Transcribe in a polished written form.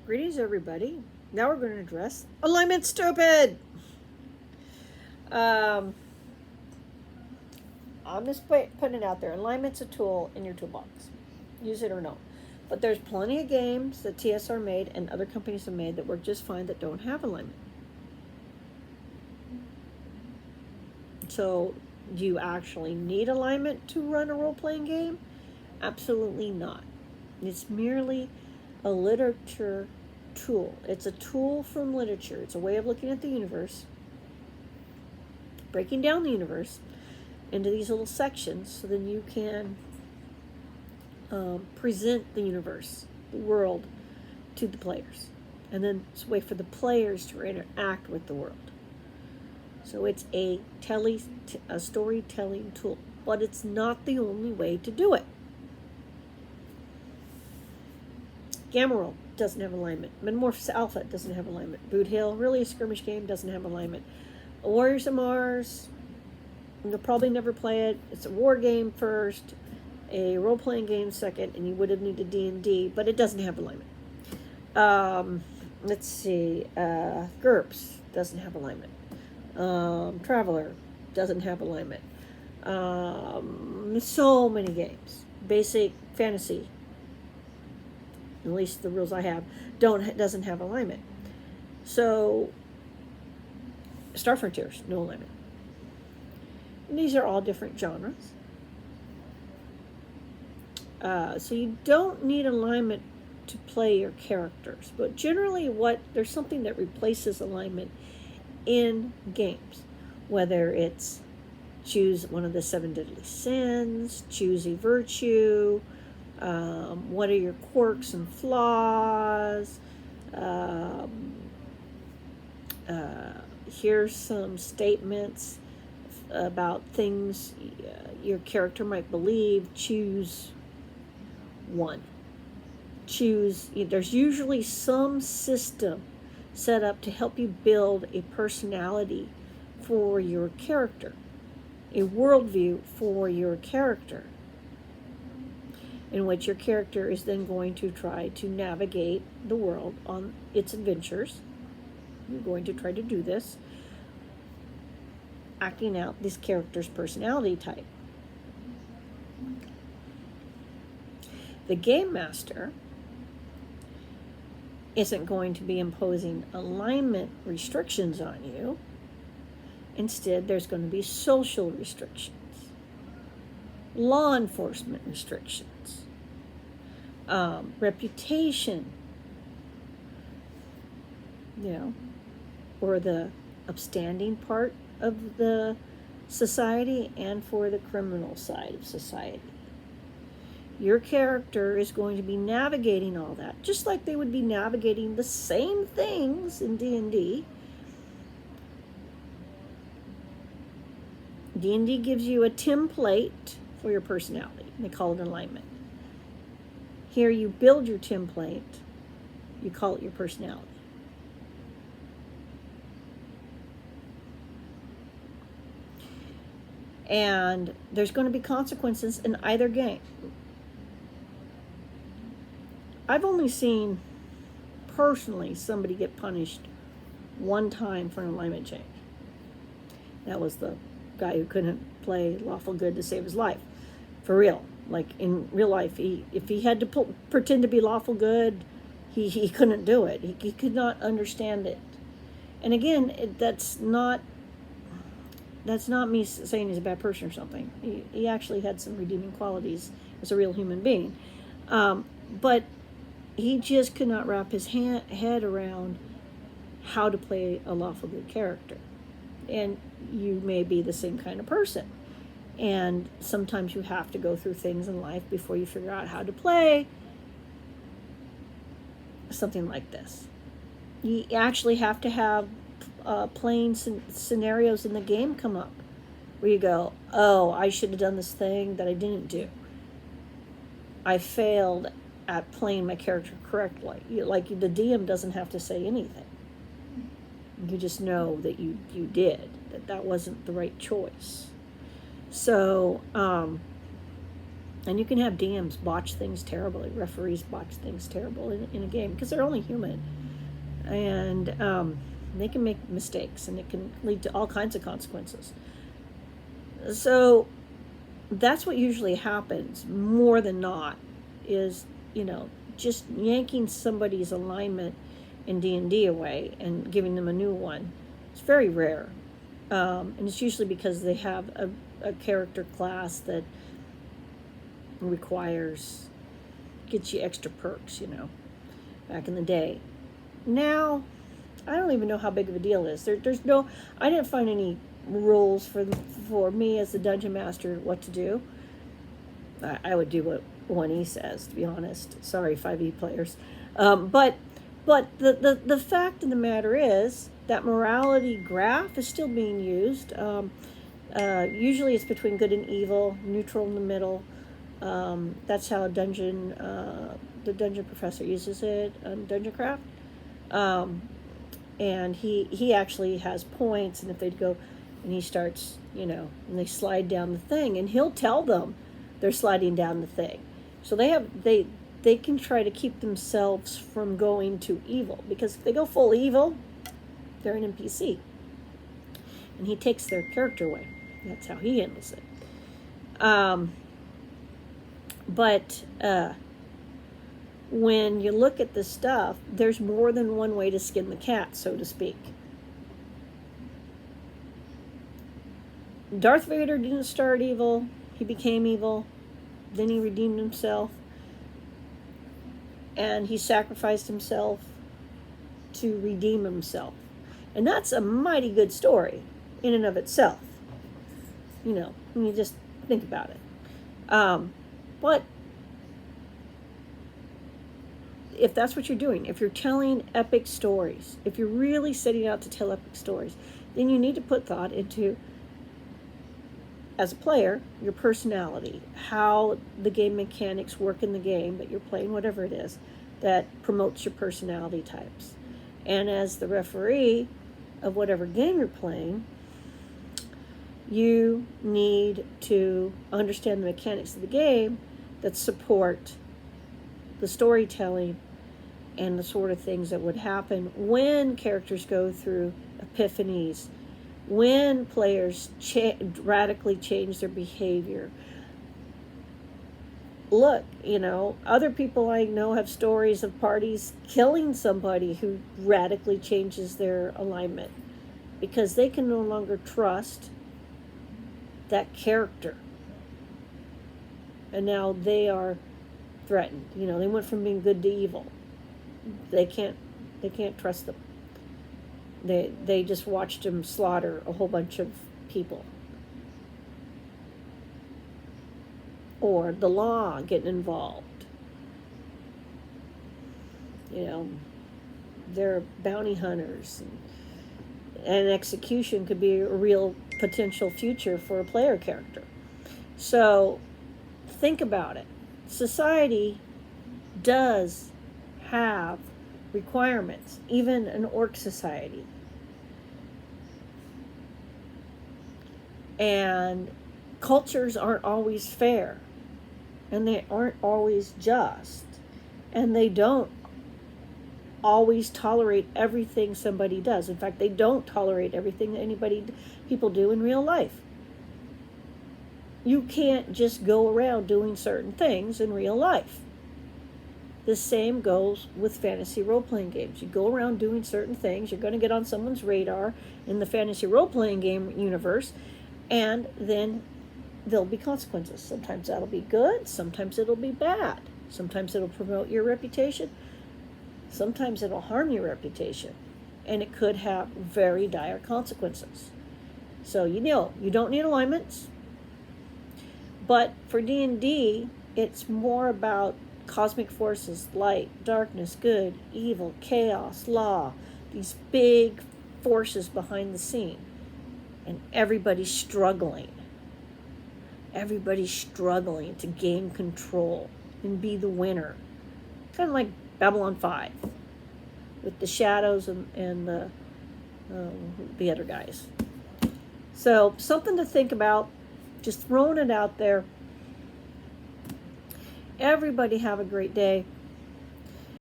Greetings, everybody. Now we're going to address alignment stupid. Um, I'm just putting it out there. Alignment's a tool in your toolbox. Use it or no. But there's plenty of games that TSR made and other companies have made that work just fine that don't have alignment. So, do you actually need alignment to run a role-playing game? Absolutely not. It's merely a literature tool. It's a tool from literature. It's a way of looking at the universe, breaking down the universe into these little sections so then you can present the universe, the world, to the players. And then it's a way for the players to interact with the world. So it's a storytelling tool, but it's not the only way to do it. Gamma World doesn't have alignment. Metamorphosis Alpha doesn't have alignment. Boot Hill, really a skirmish game, doesn't have alignment. Warriors of Mars, you'll probably never play it. It's a war game first, a role-playing game second, and you would have needed D&D, but it doesn't have alignment. Let's see. GURPS doesn't have alignment. Traveler doesn't have alignment. So many games. Basic fantasy, at least the rules I have, doesn't have alignment. So, Star Frontiers, no alignment. And these are all different genres. So you don't need alignment to play your characters, but generally there's something that replaces alignment in games, whether it's choose one of the 7 deadly sins, choose a virtue, what are your quirks and flaws, here's some statements about things your character might believe. Choose one. There's usually some system set up to help you build a personality for your character, a worldview for your character, in which your character is then going to try to navigate the world on its adventures. You're going to try to do this, acting out this character's personality type. The game master isn't going to be imposing alignment restrictions on you. Instead, there's going to be social restrictions, law enforcement restrictions, reputation, or the upstanding part of the society and for the criminal side of society. Your character is going to be navigating all that, just like they would be navigating the same things in D&D. D&D gives you a template for your personality. They call it alignment. Here you build your template. You call it your personality. And there's going to be consequences in either game. I've only seen, personally, somebody get punished one time for an alignment change. That was the guy who couldn't play lawful good to save his life. For real. Like, in real life, if he had to pretend to be lawful good, he couldn't do it. He could not understand it. And again, that's not me saying he's a bad person or something. He actually had some redeeming qualities as a real human being. But he just could not wrap his head around how to play a lawful good character. And you may be the same kind of person. And sometimes you have to go through things in life before you figure out how to play something like this. You actually have to have playing scenarios in the game come up where you go, oh, I should have done this thing that I didn't do. I failed at playing my character correctly. Like, the DM doesn't have to say anything. You just know that you did, that wasn't the right choice. So And you can have DMs botch things terribly, referees botch things terrible in a game because they're only human. And they can make mistakes, and it can lead to all kinds of consequences. So that's what usually happens more than not is, just yanking somebody's alignment in D&D away and giving them a new one. It's very rare. And it's usually because they have a character class that gets you extra perks, back in the day. Now, I don't even know how big of a deal it is. I didn't find any rules for me as the dungeon master what to do. I would do what 1E says, to be honest. Sorry, 5E players. But the fact of the matter is that morality graph is still being used. Usually it's between good and evil, neutral in the middle. That's how the dungeon professor uses it on Dungeon Craft. And he actually has points, and if they'd go, and he starts, and they slide down the thing, and he'll tell them they're sliding down the thing. So they can try to keep themselves from going to evil, because if they go full evil, they're an NPC. And he takes their character away. That's how he handles it. But when you look at this stuff, there's more than one way to skin the cat, so to speak. Darth Vader didn't start evil. He became evil. Then he redeemed himself. And he sacrificed himself to redeem himself. And that's a mighty good story in and of itself. When you just think about it. But if that's what you're doing, if you're telling epic stories, if you're really setting out to tell epic stories, then you need to put thought into, as a player, your personality, how the game mechanics work in the game that you're playing, whatever it is, that promotes your personality types. And as the referee of whatever game you're playing, you need to understand the mechanics of the game that support the storytelling and the sort of things that would happen when characters go through epiphanies, when players radically change their behavior. Look, other people I know have stories of parties killing somebody who radically changes their alignment because they can no longer trust that character. And now they are threatened. They went from being good to evil. They can't trust them. They just watched them slaughter a whole bunch of people. Or the law getting involved. They're bounty hunters. And execution could be a real potential future for a player character. So think about it. Society does have requirements, even an orc society. And cultures aren't always fair, and they aren't always just, and they don't always tolerate everything somebody does. In fact, they don't tolerate everything that people do in real life. You can't just go around doing certain things in real life. The same goes with fantasy role-playing games. You go around doing certain things, you're going to get on someone's radar in the fantasy role-playing game universe, and then there'll be consequences. Sometimes that'll be good, sometimes it'll be bad. Sometimes it'll promote your reputation, sometimes it'll harm your reputation, and it could have very dire consequences. So you don't need alignments, but for D&D, it's more about cosmic forces, light, darkness, good, evil, chaos, law, these big forces behind the scene. And everybody's struggling. Everybody's struggling to gain control and be the winner. Kind of like Babylon 5 with the shadows and the other guys. So something to think about. Just throwing it out there. Everybody have a great day.